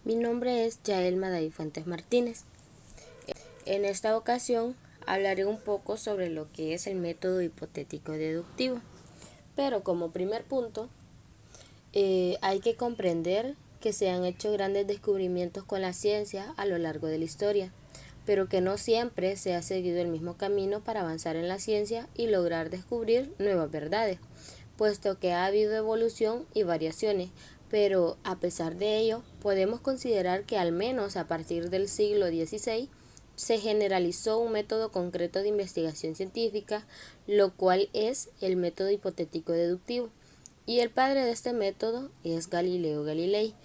Mi nombre es Yael Maday Fuentes Martínez. En esta ocasión hablaré un poco sobre lo que es el método hipotético deductivo. Pero como primer punto, hay que comprender que se han hecho grandes descubrimientos con la ciencia a lo largo de la historia, pero que no siempre se ha seguido el mismo camino para avanzar en la ciencia y lograr descubrir nuevas verdades, puesto que ha habido evolución y variaciones, pero a pesar de ello, podemos considerar que al menos a partir del siglo XVI se generalizó un método concreto de investigación científica, lo cual es el método hipotético deductivo. Y el padre de este método es Galileo Galilei,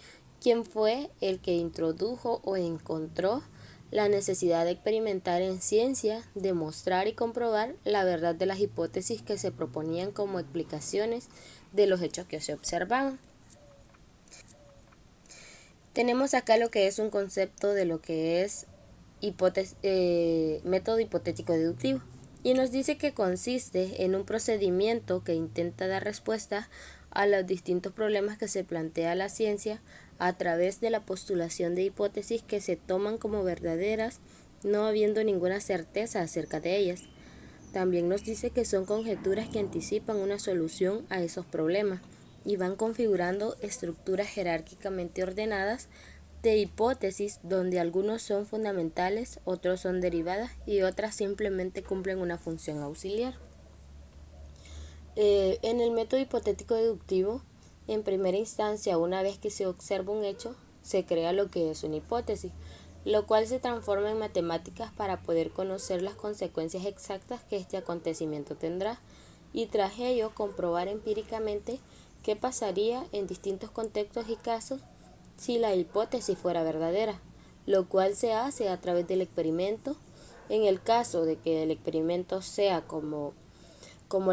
quien fue el que introdujo o encontró la necesidad de experimentar en ciencia, demostrar y comprobar la verdad de las hipótesis que se proponían como explicaciones de los hechos que se observaban. Tenemos acá lo que es un concepto de lo que es método hipotético deductivo, y nos dice que consiste en un procedimiento que intenta dar respuesta a los distintos problemas que se plantea la ciencia a través de la postulación de hipótesis que se toman como verdaderas, no habiendo ninguna certeza acerca de ellas. También nos dice que son conjeturas que anticipan una solución a esos problemas y van configurando estructuras jerárquicamente ordenadas de hipótesis donde algunos son fundamentales, otros son derivadas y otras simplemente cumplen una función auxiliar. En el método hipotético deductivo, en primera instancia, una vez que se observa un hecho, se crea lo que es una hipótesis, lo cual se transforma en matemáticas para poder conocer las consecuencias exactas que este acontecimiento tendrá y tras ello comprobar empíricamente qué pasaría en distintos contextos y casos si la hipótesis fuera verdadera, lo cual se hace a través del experimento. En el caso de que el experimento sea como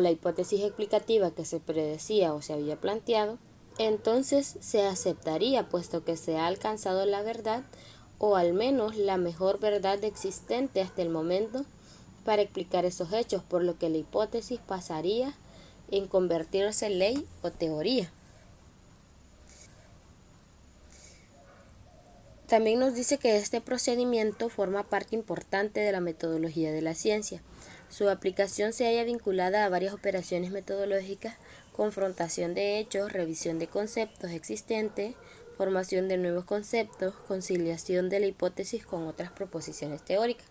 la hipótesis explicativa que se predecía o se había planteado, entonces se aceptaría puesto que se ha alcanzado la verdad o al menos la mejor verdad existente hasta el momento para explicar esos hechos, por lo que la hipótesis pasaría en convertirse en ley o teoría. También nos dice que este procedimiento forma parte importante de la metodología de la ciencia. Su aplicación se halla vinculada a varias operaciones metodológicas: confrontación de hechos, revisión de conceptos existentes, formación de nuevos conceptos, conciliación de la hipótesis con otras proposiciones teóricas.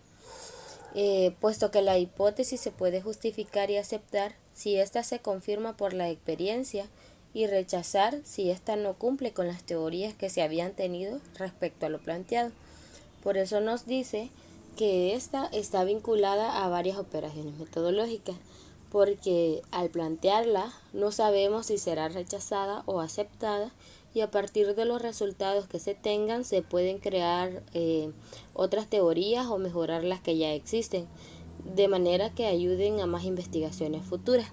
Puesto que la hipótesis se puede justificar y aceptar si ésta se confirma por la experiencia y rechazar si ésta no cumple con las teorías que se habían tenido respecto a lo planteado. Por eso nos dice que ésta está vinculada a varias operaciones metodológicas, porque al plantearla no sabemos si será rechazada o aceptada, y a partir de los resultados que se tengan se pueden crear otras teorías o mejorar las que ya existen, de manera que ayuden a más investigaciones futuras.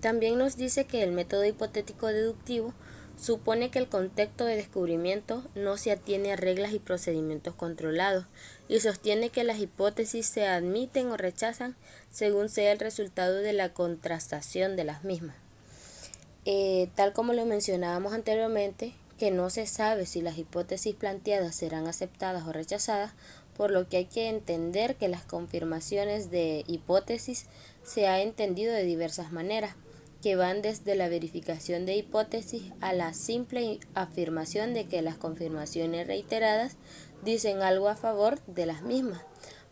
También nos dice que el método hipotético deductivo supone que el contexto de descubrimiento no se atiene a reglas y procedimientos controlados, y sostiene que las hipótesis se admiten o rechazan según sea el resultado de la contrastación de las mismas. Tal como lo mencionábamos anteriormente, que no se sabe si las hipótesis planteadas serán aceptadas o rechazadas, por lo que hay que entender que las confirmaciones de hipótesis se ha entendido de diversas maneras, que van desde la verificación de hipótesis a la simple afirmación de que las confirmaciones reiteradas dicen algo a favor de las mismas,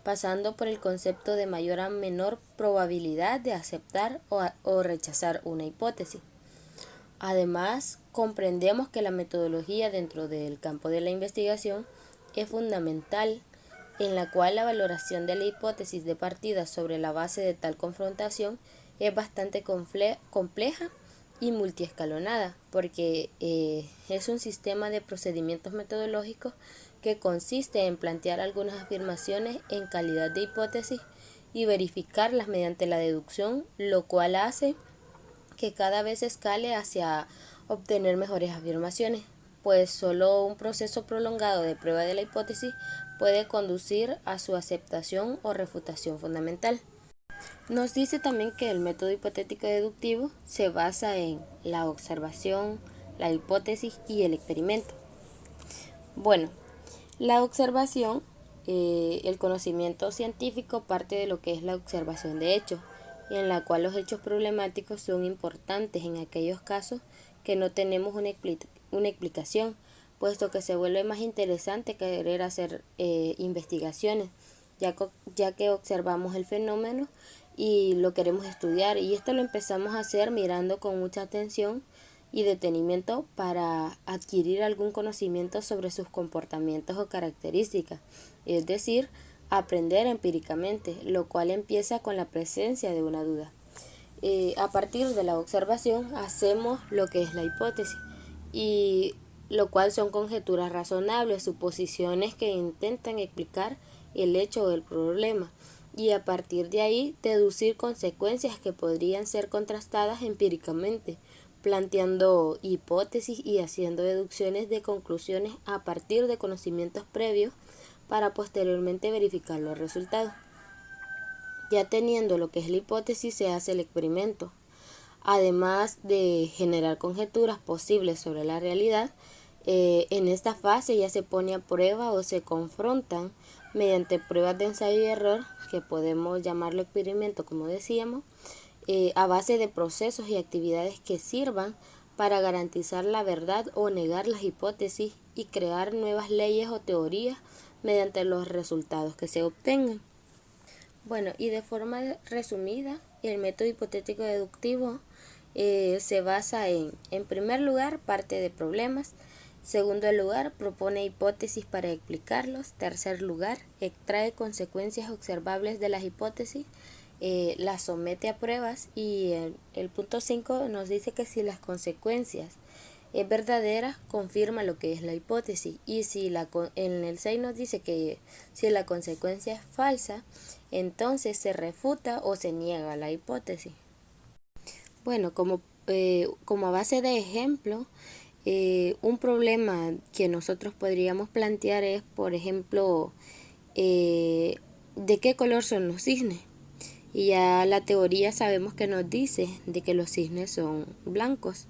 pasando por el concepto de mayor a menor probabilidad de aceptar o rechazar una hipótesis. Además, comprendemos que la metodología dentro del campo de la investigación es fundamental, en la cual la valoración de la hipótesis de partida sobre la base de tal confrontación es bastante compleja y multiescalonada, porque es un sistema de procedimientos metodológicos que consiste en plantear algunas afirmaciones en calidad de hipótesis y verificarlas mediante la deducción, lo cual hace que cada vez escale hacia obtener mejores afirmaciones, pues solo un proceso prolongado de prueba de la hipótesis puede conducir a su aceptación o refutación fundamental. Nos dice también que el método hipotético deductivo se basa en la observación, la hipótesis y el experimento. Bueno, la observación, el conocimiento científico parte de lo que es la observación de hechos, en la cual los hechos problemáticos son importantes en aquellos casos que no tenemos una explicación, puesto que se vuelve más interesante querer hacer investigaciones, ya que observamos el fenómeno y lo queremos estudiar, y esto lo empezamos a hacer mirando con mucha atención y detenimiento para adquirir algún conocimiento sobre sus comportamientos o características, es decir, aprender empíricamente, lo cual empieza con la presencia de una duda. A partir de la observación hacemos lo que es la hipótesis, y lo cual son conjeturas razonables, suposiciones que intentan explicar el hecho o el problema, y a partir de ahí deducir consecuencias que podrían ser contrastadas empíricamente, planteando hipótesis y haciendo deducciones de conclusiones a partir de conocimientos previos para posteriormente verificar los resultados. Ya teniendo lo que es la hipótesis, se hace el experimento. Además de generar conjeturas posibles sobre la realidad, en esta fase ya se pone a prueba o se confrontan mediante pruebas de ensayo y error, que podemos llamarlo experimento como decíamos, a base de procesos y actividades que sirvan para garantizar la verdad o negar las hipótesis y crear nuevas leyes o teorías mediante los resultados que se obtengan. Bueno, y de forma resumida, el método hipotético deductivo se basa en primer lugar, parte de problemas; segundo lugar, propone hipótesis para explicarlos; tercer lugar, extrae consecuencias observables de las hipótesis, las somete a pruebas; y el punto 5 nos dice que si las consecuencias es verdadera, confirma lo que es la hipótesis, y si en el 6 nos dice que si la consecuencia es falsa, entonces se refuta o se niega la hipótesis. Bueno, como a base de ejemplo, un problema que nosotros podríamos plantear es, por ejemplo, ¿de qué color son los cisnes? Y ya la teoría sabemos que nos dice de que los cisnes son blancos.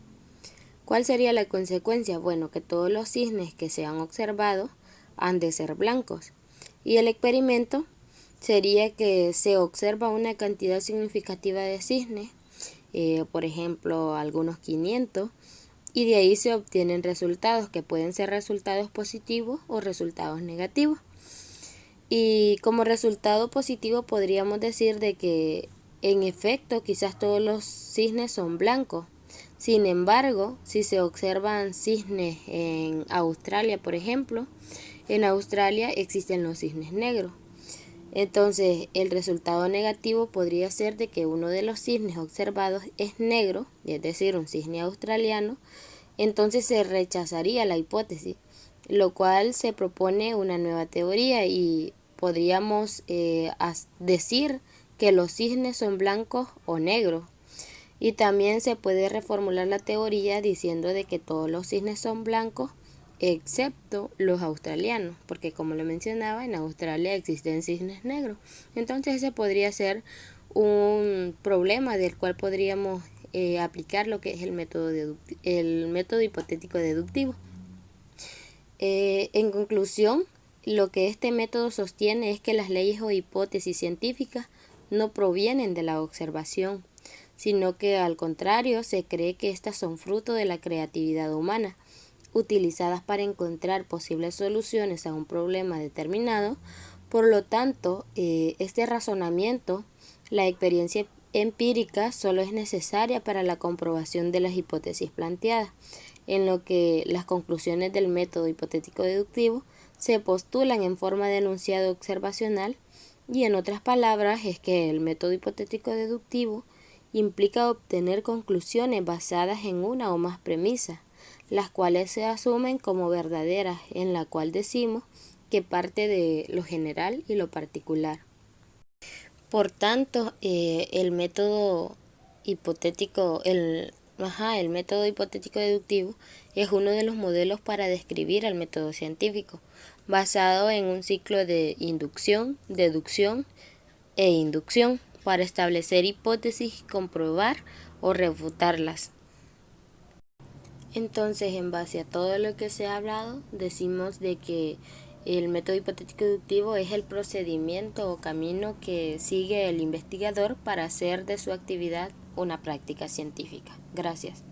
¿Cuál sería la consecuencia? Bueno, que todos los cisnes que se han observado han de ser blancos. Y el experimento sería que se observa una cantidad significativa de cisnes, por ejemplo, algunos 500, y de ahí se obtienen resultados que pueden ser resultados positivos o resultados negativos. Y como resultado positivo podríamos decir de que en efecto quizás todos los cisnes son blancos. Sin embargo, si se observan cisnes en Australia, por ejemplo, en Australia existen los cisnes negros. Entonces, el resultado negativo podría ser de que uno de los cisnes observados es negro, es decir, un cisne australiano. Entonces se rechazaría la hipótesis, lo cual se propone una nueva teoría, y podríamos decir que los cisnes son blancos o negros. Y también se puede reformular la teoría diciendo de que todos los cisnes son blancos excepto los australianos, porque como lo mencionaba, en Australia existen cisnes negros. Entonces ese podría ser un problema del cual podríamos aplicar lo que es el método hipotético deductivo. En conclusión, lo que este método sostiene es que las leyes o hipótesis científicas no provienen de la observación, sino que al contrario se cree que estas son fruto de la creatividad humana, utilizadas para encontrar posibles soluciones a un problema determinado. Por lo tanto, este razonamiento, la experiencia empírica, solo es necesaria para la comprobación de las hipótesis planteadas, en lo que las conclusiones del método hipotético deductivo se postulan en forma de enunciado observacional, y en otras palabras es que el método hipotético deductivo implica obtener conclusiones basadas en una o más premisas, las cuales se asumen como verdaderas, en la cual decimos que parte de lo general y lo particular. Por tanto, el método hipotético deductivo es uno de los modelos para describir el método científico, basado en un ciclo de inducción, deducción e inducción, para establecer hipótesis, comprobar o refutarlas. Entonces, en base a todo lo que se ha hablado, decimos de que el método hipotético deductivo es el procedimiento o camino que sigue el investigador para hacer de su actividad una práctica científica. Gracias.